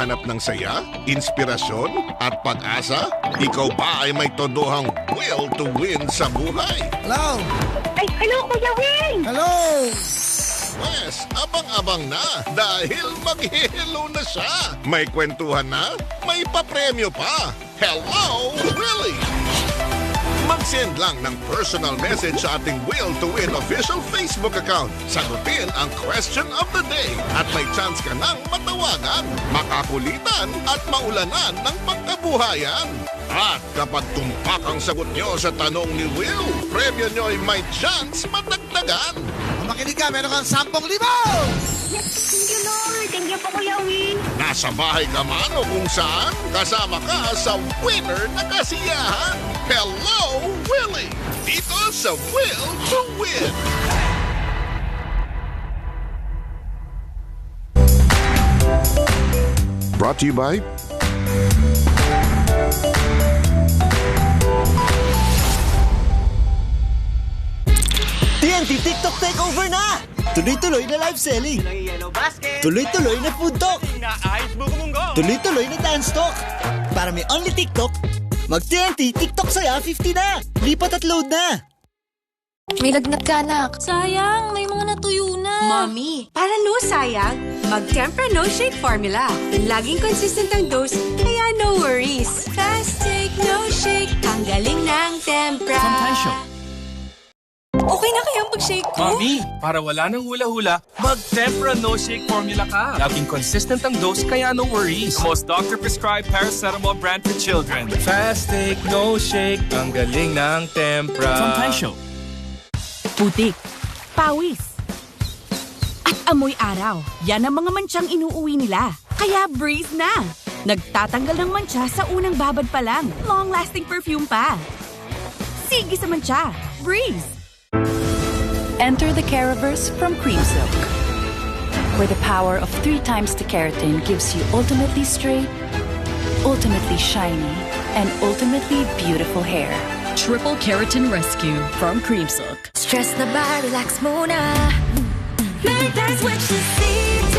naghahanap ng saya, inspirasyon, at pag-asa? Ikaw ba ay may todohang will to win sa buhay? Hello! Ay, hello, Kuya Will! Hello! Pwes, abang-abang na dahil mag-hello na siya. May kwentuhan na, may papremyo pa. Hello, Willie! Mag-send lang ng personal message sa ating Will to Win official Facebook account. Sagutin ang question of the day at may chance ka ng matawagan, makakulitan at maulanan ng pagkabuhayan. At kapag tumpak ang sagot nyo sa tanong ni Will, premyo nyo ay may chance matagdagan. Kung makinig ka, meron kang 10,000! Yes, thank you, Lord. Thank you po, Kuya Will. Nasa bahay ka man o kung saan, kasama ka sa winner na kasiyahan. Hello, Willie! Dito sa Will to Win! Brought to you by TNT TikTok takeover na! Tuloy-tuloy na live selling. Tuloy-tuloy na food talk. Tuloy-tuloy na dance talk. Para may only TikTok, mag-TNT TikTok Saya 50 na. Lipat at load na. May lagnat ka, anak. Sayang, may mga natuyo na. Mommy, para no sayang, mag-Tempra No Shake Formula. Laging consistent ang dose, kaya no worries. Fast take, no shake, ang galing ng Tempra. From Tansho. Okay na kaya ang pag-shake ko? Mami, para wala nang hula-hula, mag-Tempra No Shake Formula ka. Laging consistent ang dose, kaya no worries. The most doctor-prescribed paracetamol brand for children. Fast take, no shake, ang galing ng Tempra. From Tansho. Putik, pawis, at amoy araw. Yan ang mga mantsang inuuwi nila. Kaya Breeze na. Nagtatanggal ng mantsa sa unang babad pa lang. Long-lasting perfume pa. Sige sa mantsa. Breeze. Enter the Caraverse from Cream Silk, where the power of 3 times the keratin gives you ultimately straight, ultimately shiny, and ultimately beautiful hair. Triple Keratin Rescue from Cream Silk. Stress na ba? Relax muna. Make that switch to C2,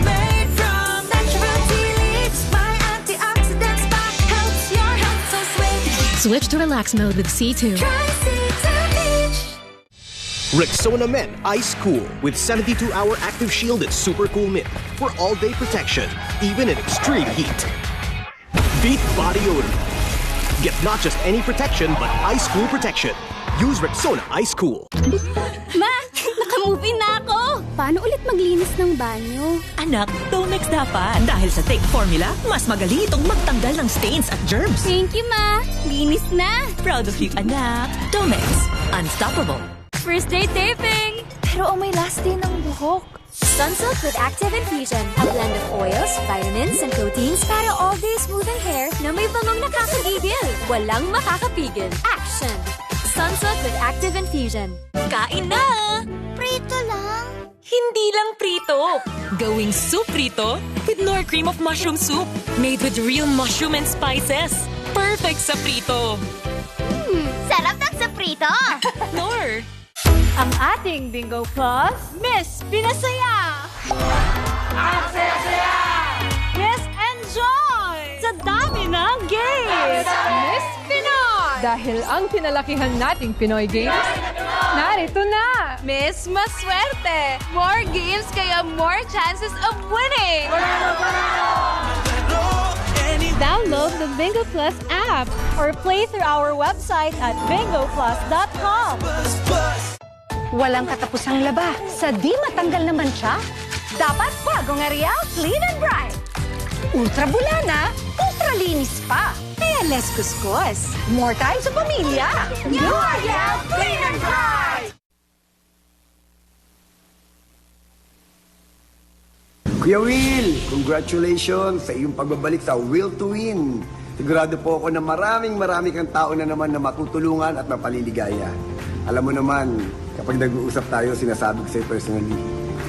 made from natural tea leaves. My antioxidants pack helps your health so sweet. Switch to relax mode with C2. Try C2 Beach. Rexona Men Ice Cool with 72-hour active shield and super cool mint for all-day protection, even in extreme heat. Beat body odor. Get not just any protection, but ice cool protection. Use Rexona Ice Cool. Ma, nakamovie na ako. Paano ulit maglinis ng banyo? Anak, Domex dapat. Dahil sa Take Formula, mas magaling itong magtanggal ng stains at germs. Thank you, Ma. Linis na. Proud of you, anak. Domex. Unstoppable. First day taping. Pero may last day ng buhok. Sunsilk with Active Infusion. A blend of oils, vitamins, and proteins para all-day smoothing hair na may bangong nakakagigil. Walang makakapigil. Action! Sunsilk with Active Infusion. Kain na! Prito lang. Hindi lang prito. Going soup prito with Knorr Cream of Mushroom Soup. Made with real mushroom and spices. Perfect sa prito. Sarap ng sa prito. Knorr. Ang ating Bingo Plus, Miss Pinasaya! Ang saya-saya! Miss Enjoy! Sa dami ng games! Miss Pinoy! Dahil ang pinalakihan nating Pinoy Games, narito na! Miss Maswerte! More games kaya more chances of winning! Download the Bingo Plus app or play through our website at bingoplus.com. Walang katapusang laba sa di matanggal naman siya. Dapat bagong Ariel, clean and bright. Ultra bulana, ultra linis pa. Kaya less kuskus. More time sa pamilya. New Ariel, clean and bright. Kuya Will, congratulations sa iyong pagbabalik sa Will to Win. Sigurado po ako na maraming kang tao na naman na matutulungan at mapaliligaya. Alam mo naman, kapag nag-uusap tayo, sinasabi ko sa'yo personally,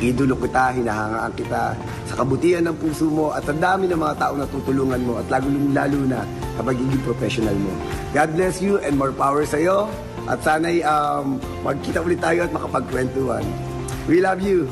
idolo kita, hinahangaan kita sa kabutihan ng puso mo at sa dami ng mga tao na tutulungan mo at lalo na sa pagiging professional mo. God bless you and more power sa'yo at sana'y magkita ulit tayo at makapagkwentuhan. We love you!